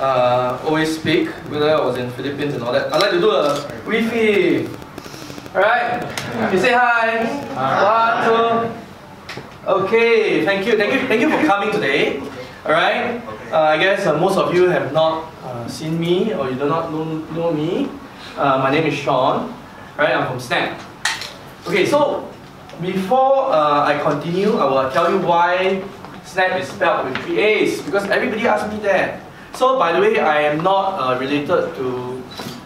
always speak, whether I was in Philippines and all that. I'd like to do a Wi-Fi. Alright? You say hi. One, two. Okay, thank you for coming today. Alright? I guess most of you have not seen me or you do not know me. My name is Sean. Right? I'm from SNAAAP. Okay, so before I continue, I will tell you why SNAAAP is spelled with 3 A's, because everybody asks me that. So by the way, I am not related to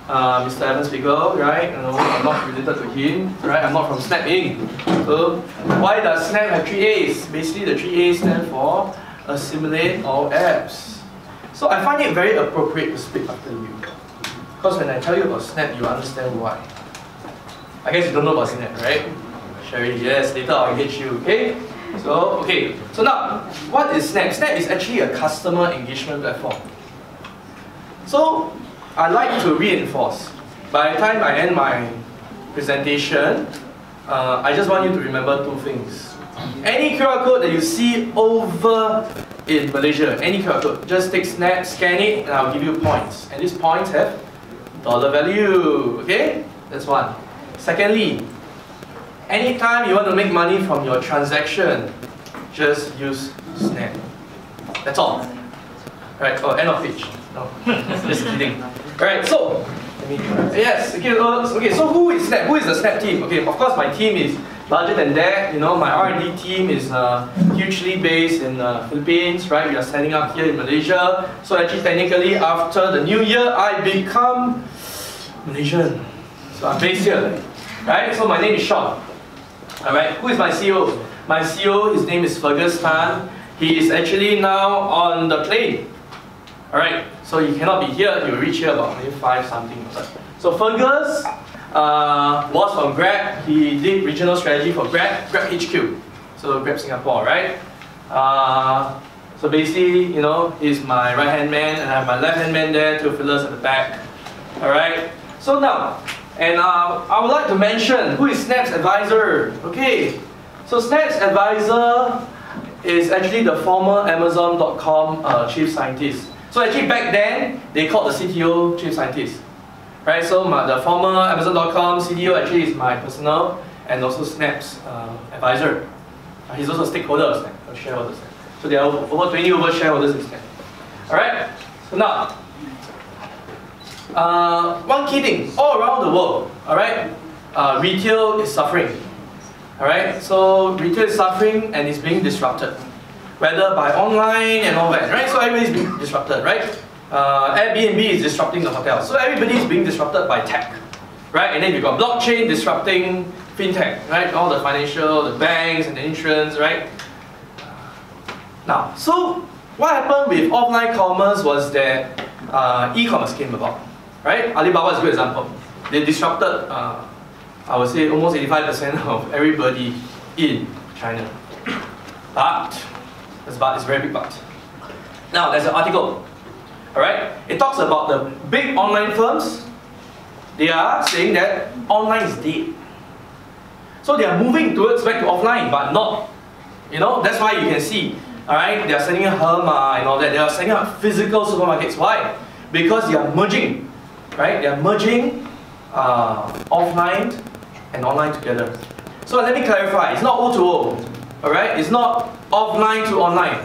Mr. Evans Figure, right? No, I'm not related to him, right? I'm not from SNAAAP Inc. So why does SNAAAP have 3 A's? Basically, the 3 A's stand for Assimilate All Apps. So I find it very appropriate to speak after you, because when I tell you about SNAAAP, you understand why. I guess you don't know about SNAAAP, right? Sherry, yes, later I'll engage you, okay? So now, what is SNAAAP? SNAAAP is actually a customer engagement platform. So, I like to reinforce. By the time I end my presentation, I just want you to remember 2 things. Any QR code that you see over in Malaysia, any QR code, just take SNAAAP, scan it, and I'll give you points. And these points have dollar value, okay? That's one. Secondly, anytime you want to make money from your transaction, just use SNAAAP. That's all. Right, oh, end of page. No, just kidding. Alright, so, yes, okay, so who is SNAAAP? Who is the SNAAAP team? Okay, of course my team is larger than that. You know, my R&D team is hugely based in Philippines, right? We are setting up here in Malaysia. So actually, technically, after the new year, I become Malaysian. So I'm based here, right? So my name is Sean. Alright, who is my CEO? My CEO, his name is Fergus Tan. He is actually now on the plane. Alright, so he cannot be here. He will reach here about maybe 5 something. So Fergus was from Grab. He did regional strategy for Grab HQ. So Grab Singapore, right? So basically, you know, he's my right-hand man and I have my left-hand man there, 2 fillers at the back. Alright, so now, and I would like to mention who is SNAAAP's advisor. Okay, so SNAAAP's advisor is actually the former Amazon.com chief scientist. So actually back then, they called the CTO chief scientist. Right, so the former Amazon.com CTO actually is my personal and also SNAAAP's advisor. He's also a stakeholder, a shareholder. So there are over 20 shareholders in SNAAAP. Alright, so now, one key thing, all around the world, alright, retail is suffering. Alright, so retail is suffering and it's being disrupted. Whether by online and all that, right? So everybody's being disrupted, right? Airbnb is disrupting the hotel. So everybody's being disrupted by tech, right? And then you've got blockchain disrupting fintech, right? All the financial, the banks and the insurance, right? Now, so what happened with offline commerce was that e-commerce came about, right? Alibaba is a good example. They disrupted, I would say, almost 85% of everybody in China. But, it's a very big but. Now, there's an article, alright? It talks about the big online firms. They are saying that online is dead. So they are moving towards back to offline, but not, you know, that's why you can see, alright, they are setting up Herma and all that. They are setting up physical supermarkets. Why? Because they are merging, right? They are merging offline and online together. So let me clarify, it's not O to O, alright? It's not offline to online,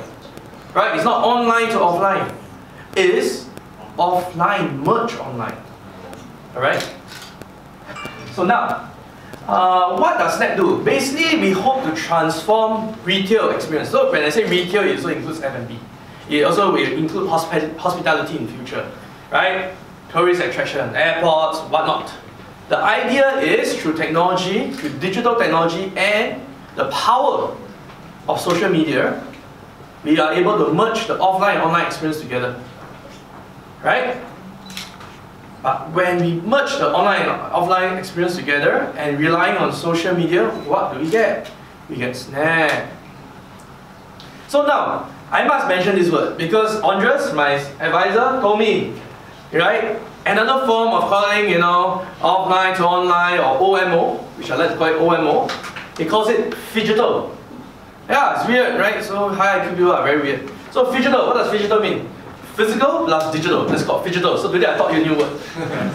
right? It's not online to offline. It is offline merge online, alright? So now, what does SNAAAP do? Basically, we hope to transform retail experience. So when I say retail, it also includes F&B. It also will include hospitality in future, right? Tourist attraction, airports, whatnot. The idea is through technology, through digital technology and the power of social media, we are able to merge the offline and online experience together. Right? But when we merge the online and offline experience together and relying on social media, what do we get? We get SNAAAP. So now, I must mention this word because Andres, my advisor, told me, right? Another form of calling, you know, offline to online or OMO, which I like to call it OMO, he calls it phygital. Yeah, it's weird, right? So high IQ people are very weird. So phygital, what does phygital mean? Physical plus digital. That's called phygital. So today I taught you a new word.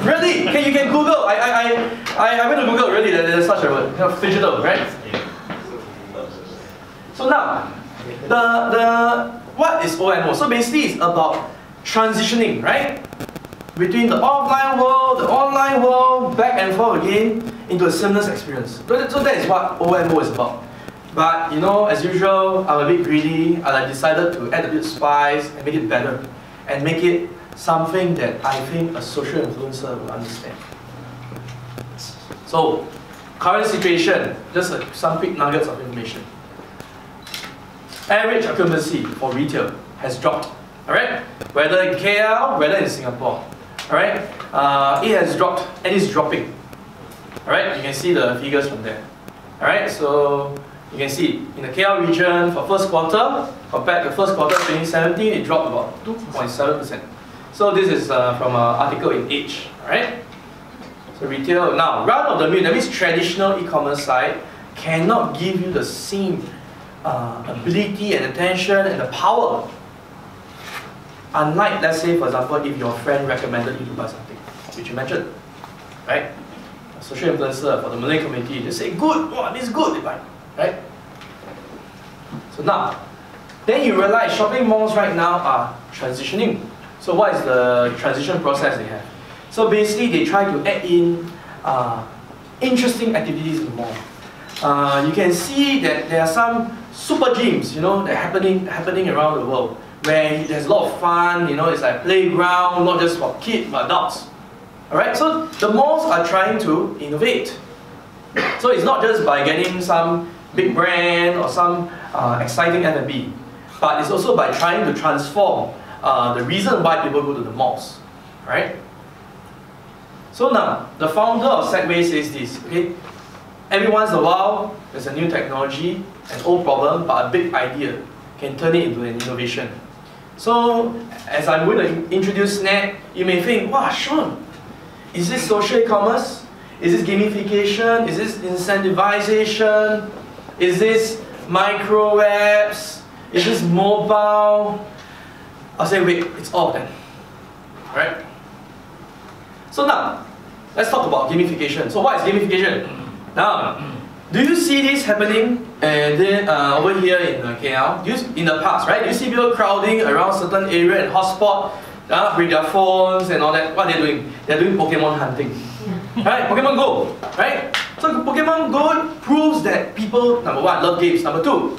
Really? Okay, you can Google. I went to Google. Really, there's such a word. Phygital, right? So now, what is OMO? So basically, it's about transitioning, right, between the offline world, the online world, back and forth again into a seamless experience. So that is what OMO is about. But you know, as usual, I'm a bit greedy, and I decided to add a bit of spice and make it better, and make it something that I think a social influencer will understand. So, current situation, just some quick nuggets of information. Average occupancy for retail has dropped. Alright? Whether in KL, whether in Singapore. Alright? It has dropped and it's dropping. Alright? You can see the figures from there. Alright? So you can see in the KL region for first quarter, compared to first quarter 2017, it dropped about 2.7%. So this is from an article in Age. Alright? So retail, now run of the mill, that means traditional e-commerce site cannot give you the same ability and attention and the power. Unlike, let's say, for example, if your friend recommended you to buy something, which you mentioned, right? A social influencer for the Malay community, they say, good, wow, this is good, they buy, right? So now, then you realize shopping malls right now are transitioning. So what is the transition process they have? So basically, they try to add in interesting activities in the mall. You can see that there are some super gyms, you know, that happening around the world, where there's a lot of fun, you know, it's like playground, not just for kids, but adults. Alright, so the malls are trying to innovate. So it's not just by getting some big brand or some exciting F&B, but it's also by trying to transform the reason why people go to the malls. Alright? So now, the founder of Segway says this, okay? Every once in a while, there's a new technology, an old problem, but a big idea can turn it into an innovation. So, as I'm going to introduce SNAAAP, you may think, wow, Sean, is this social commerce? Is this gamification? Is this incentivization? Is this micro apps? Is this mobile? I'll say, wait, it's all of them. Alright? So now, let's talk about gamification. So what is gamification? Now, do you see this happening and then over here in KL? In the past, right? Do you see people crowding around certain area and hotspot with their phones and all that? What are they doing? They're doing Pokemon hunting. Right? Pokemon Go. Right? So Pokemon Go proves that people, number one, love games. Number two,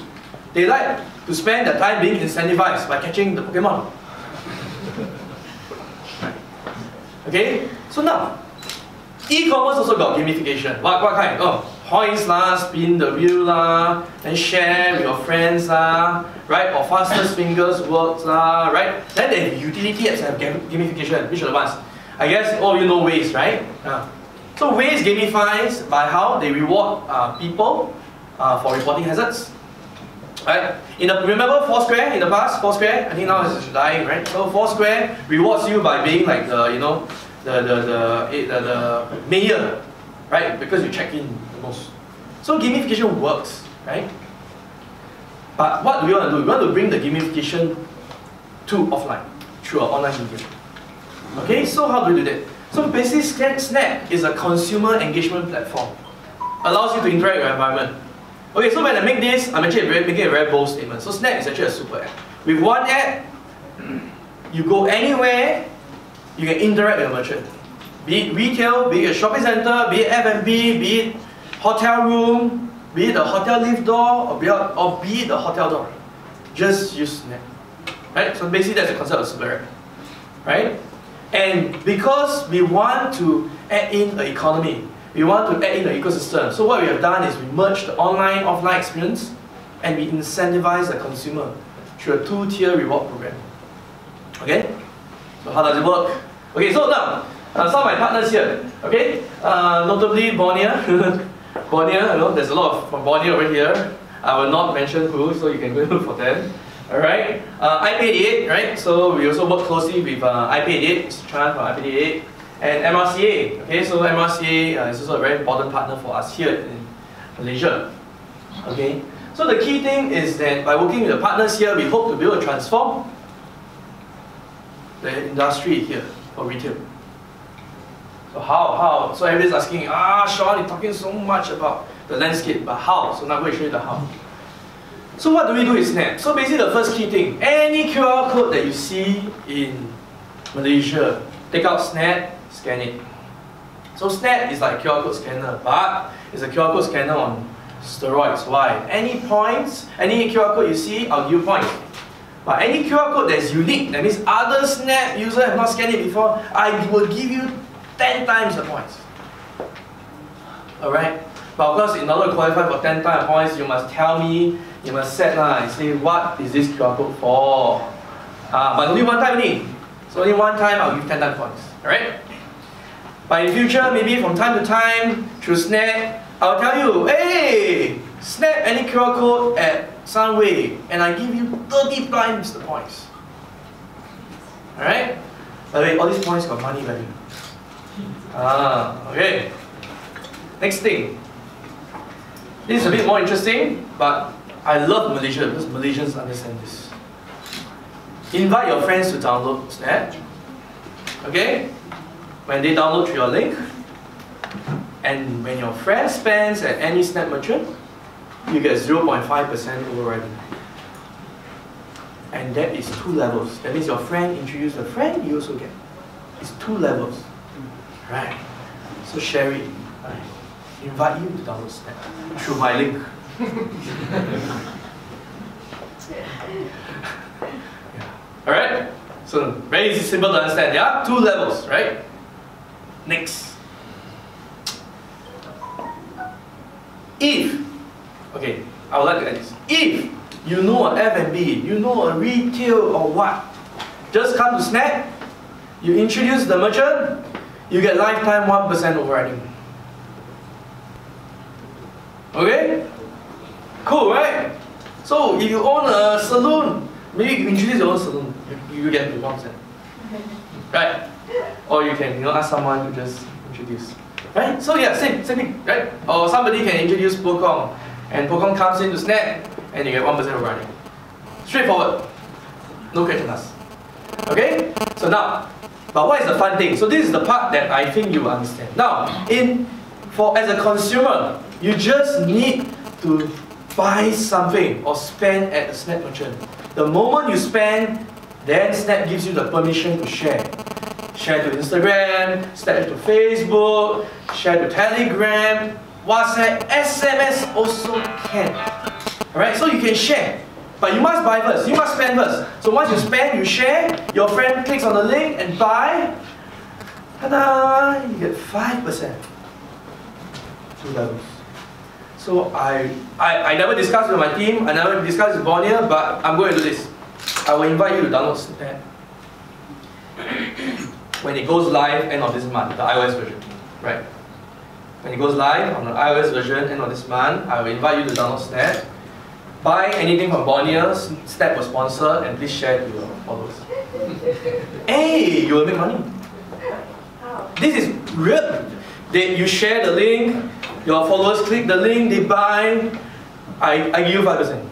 they like to spend their time being incentivized by catching the Pokemon. Okay? So now, e-commerce also got gamification. What kind? Oh, points lah, spin the wheel lah, then share with your friends lah, right? Or fastest fingers works lah, right? Then the utility apps have gamification. Which are the ones? I guess all you know Waze, right? So Waze gamifies by how they reward people for reporting hazards. Right? Remember Foursquare in the past? Foursquare, I think now it's dying, right? So Foursquare rewards you by being like the, you know, the mayor, right? Because you check in the most. So gamification works, right? But what do we want to do? We want to bring the gamification to offline through our online media. Okay, so how do we do that? So basically, SNAAAP is a consumer engagement platform. Allows you to interact with your environment. Okay, so when I make this, I'm actually making a very bold statement. So SNAAAP is actually a super app. With one app, you go anywhere, you can interact with a merchant. Be it retail, be it a shopping center, be it F&B, be it hotel room, be it the hotel lift door, or be it the hotel door. Just use SNAAAP. Right? So basically that's the concept of super app. Right? And because we want to add in the economy, we want to add in the ecosystem. So what we have done is we merged the online, offline experience and we incentivize the consumer through a two-tier reward program. Okay? So how does it work? Okay, so now, some of my partners here. Okay? Notably Borneo. Borneo, you know, there's a lot from Borneo over here. I will not mention who, so you can go look for them. Alright? IP88, right? So we also work closely with IP88, Mr. Chan from IP88. And MRCA, okay, so MRCA is also a very important partner for us here in Malaysia. Okay, so the key thing is that by working with the partners here, we hope to be able to transform the industry here for retail. So how? So everybody's asking, Sean, you're talking so much about the landscape, but how? So now I'm going to show you the how. So what do we do with SNAAP? So basically the first key thing, any QR code that you see in Malaysia, take out SNAAP, scan it. So SNAAP is like a QR code scanner, but it's a QR code scanner on steroids. Why? Any points, any QR code you see, I'll give you points. But any QR code that's unique, that means other SNAAP users have not scanned it before, I will give you 10 times the points. Alright? But of course, in order to qualify for 10 times the points, you must tell me, you must set and say, what is this QR code for? But only one time only. So only one time, I'll give 10 times points. Alright? But in future, maybe from time to time, through SNAAP, I'll tell you, hey, snap any QR code at Sunway, and I give you 30 times the points. Alright? By the way, all these points got money value. Okay. Next thing. This is a bit more interesting, but I love Malaysia because Malaysians understand this. Invite your friends to download SNAAP. Okay? When they download through your link, and when your friend spends at any SNAAP merchant, you get 0.5% overriding. And that is 2 levels. That means your friend introduced a friend, you also get. It's 2 levels. Right? So share it. Right? Invite you to download SNAAP through my link. Alright? So very easy, simple to understand. Yeah? 2 levels, right? Next. If, okay, I would like to add this. If you know a F&B, you know a retail or what, just come to SNAAP, you introduce the merchant, you get lifetime 1% overriding. Okay? Cool, right? So if you own a saloon, maybe you introduce your own saloon, you get 1%. Right? Or you can, ask someone to just introduce. Right? So yeah, same thing, right? Or somebody can introduce Pokong, and Pokong comes into SNAAP, and you get 1% overriding. Straightforward. No question asked. Okay? So now, but what is the fun thing? So this is the part that I think you will understand. Now, as a consumer, you just need to buy something or spend at the SNAAP merchant. The moment you spend, then SNAAP gives you the permission to share. Share to Instagram, share to Facebook, share to Telegram, WhatsApp, SMS also can. Alright, so you can share. But you must buy first, you must spend first. So once you spend, you share, your friend clicks on the link and buy, ta-da, you get 5%. 2 levels. So I never discussed with my team, I never discussed with Bonnier, but I'm going to do this. I will invite you to download SNAAP when it goes live end of this month, the iOS version. Right? When it goes live on the iOS version end of this month, I will invite you to download SNAAP. Buy anything from Bonnier, SNAAP will sponsor, and please share it to your followers. Hey, you will make money. This is real. You share the link, your followers click the link, they buy, I give you 5%.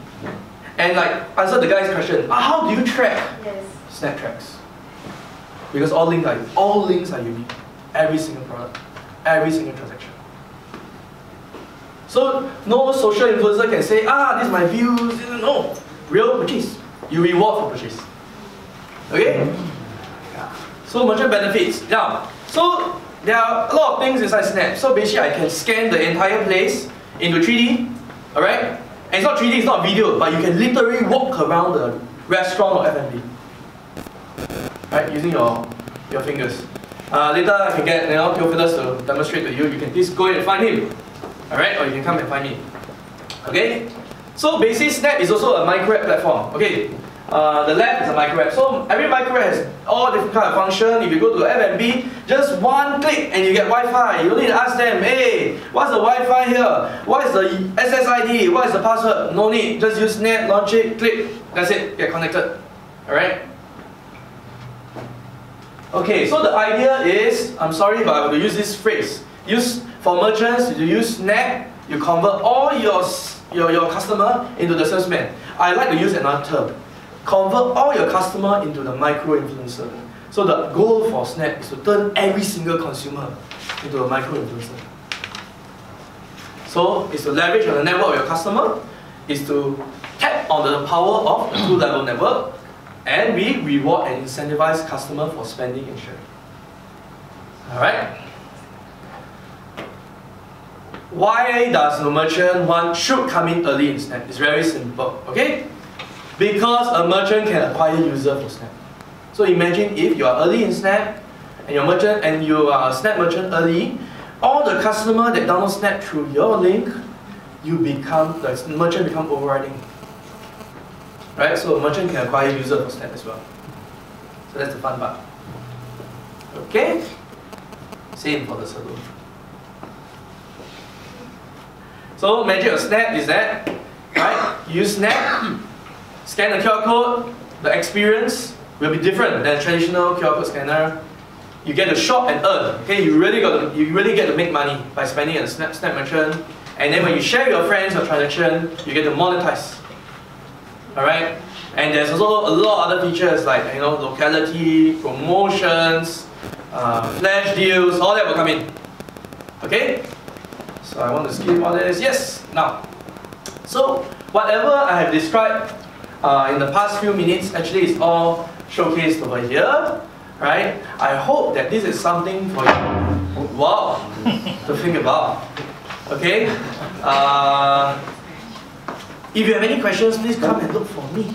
And like, answer the guy's question, how do you track? Yes. SNAAP tracks. Because all links are unique. Every single product, every single transaction. So no social influencer can say, this is my views. No, real purchase. You reward for purchase. Okay? Yeah. So merchant benefits. Now, so there are a lot of things inside SNAAP. So basically I can scan the entire place into 3D. Alright? And it's not 3D, it's not video, but you can literally walk around the restaurant or F&B. Right, using your fingers. Later I can get Theophilus to demonstrate to you. You can please go and find him. Alright, or you can come and find me. Okay? So basically SNAAP is also a micro app platform. Okay. The lab is a micro app. So every micro app has all different kind of function. If you go to F&B, just one click and you get Wi-Fi. You don't need to ask them, hey, what's the Wi-Fi here? What is the SSID? What is the password? No need. Just use SNAAP, launch it, click. That's it. Get connected. Alright? Okay, so the idea is, I'm sorry, but I will use this phrase. For merchants, you use SNAAP, you convert all your customer into the salesman. I like to use another term. Convert all your customer into the micro-influencer. So the goal for SNAAP is to turn every single consumer into a micro-influencer. So it's to leverage on the network of your customer, is to tap on the power of the two-level network, and we reward and incentivize customer for spending and sharing. Alright? Why does the merchant should come in early in SNAAP? It's very simple, okay? Because a merchant can acquire user for SNAAP. So imagine if you are early in SNAAP, and you are a SNAAP merchant early, all the customer that download SNAAP through your link, the merchant become overriding. Right? So a merchant can acquire user for SNAAP as well. So that's the fun part. Okay? Same for the saloon. So magic of SNAAP is that, right? You use SNAAP, scan the QR code, the experience will be different than traditional QR code scanner. You get to shop and earn. Okay, you really get to make money by spending at a SNAAP merchant. And then when you share with your friends your transaction, you get to monetize. Alright? And there's also a lot of other features like locality, promotions, flash deals, all that will come in. Okay? So I want to skip all this. Yes! Now, so whatever I have described in the past few minutes actually is all showcased over here. Right? I hope that this is something for you, wow, to think about. Okay? If you have any questions, please come and look for me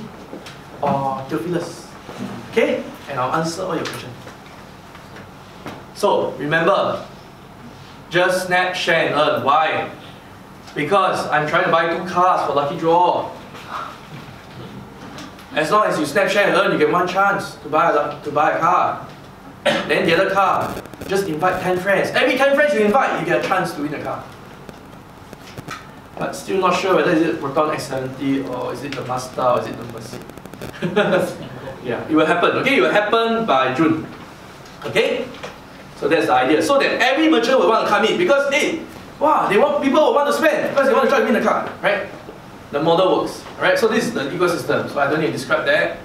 or Theophilus. Okay? And I'll answer all your questions. So, remember, just snap, share and earn. Why? Because I'm trying to buy 2 cars for lucky draw. As long as you snap, share and earn, you get 1 chance to buy a car. Then the other car, just invite 10 friends. Every 10 friends you invite, you get a chance to win a car. But still not sure whether is it Proton X70 or is it the Mazda or is it the Mercy. Yeah, it will happen. Okay, it will happen by June. Okay? So that's the idea. So that every merchant will want to come in because wow, people will want to spend because they want to try to win the car, right? The model works. Alright, so this is the ecosystem. So I don't need to describe that.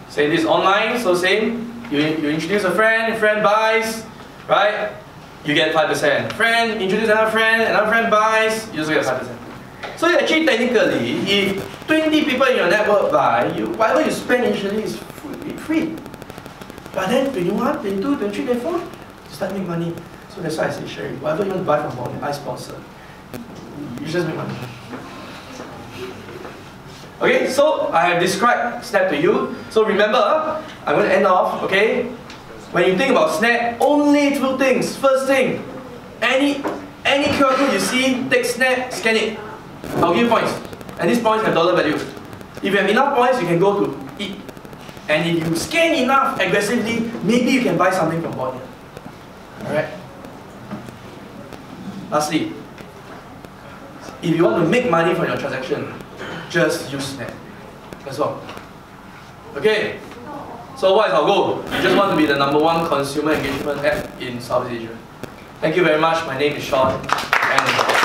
Say this online, so same. You introduce a friend buys, right? You get 5%. Friend, introduce another friend buys, you also get 5%. So actually technically, if 20 people in your network buy, whatever you spend initially is free. But then 21, 22, 23, 24, you start making money. So that's why I say Sherry, whatever you want to buy from Bonnie, I sponsor. You just make money. Okay, so I have described SNAAP to you. So remember, I'm going to end off, okay? When you think about SNAAP, only 2 things. First thing, any QR code you see, take SNAAP, scan it. I'll give you points. And these points have dollar value. If you have enough points, you can go to eat. And if you scan enough aggressively, maybe you can buy something from Bonnie. Alright? Lastly, if you want to make money from your transaction, just use SNAAP. That's all. Okay? So what is our goal? We just want to be the #1 consumer engagement app in Southeast Asia. Thank you very much. My name is Sean. And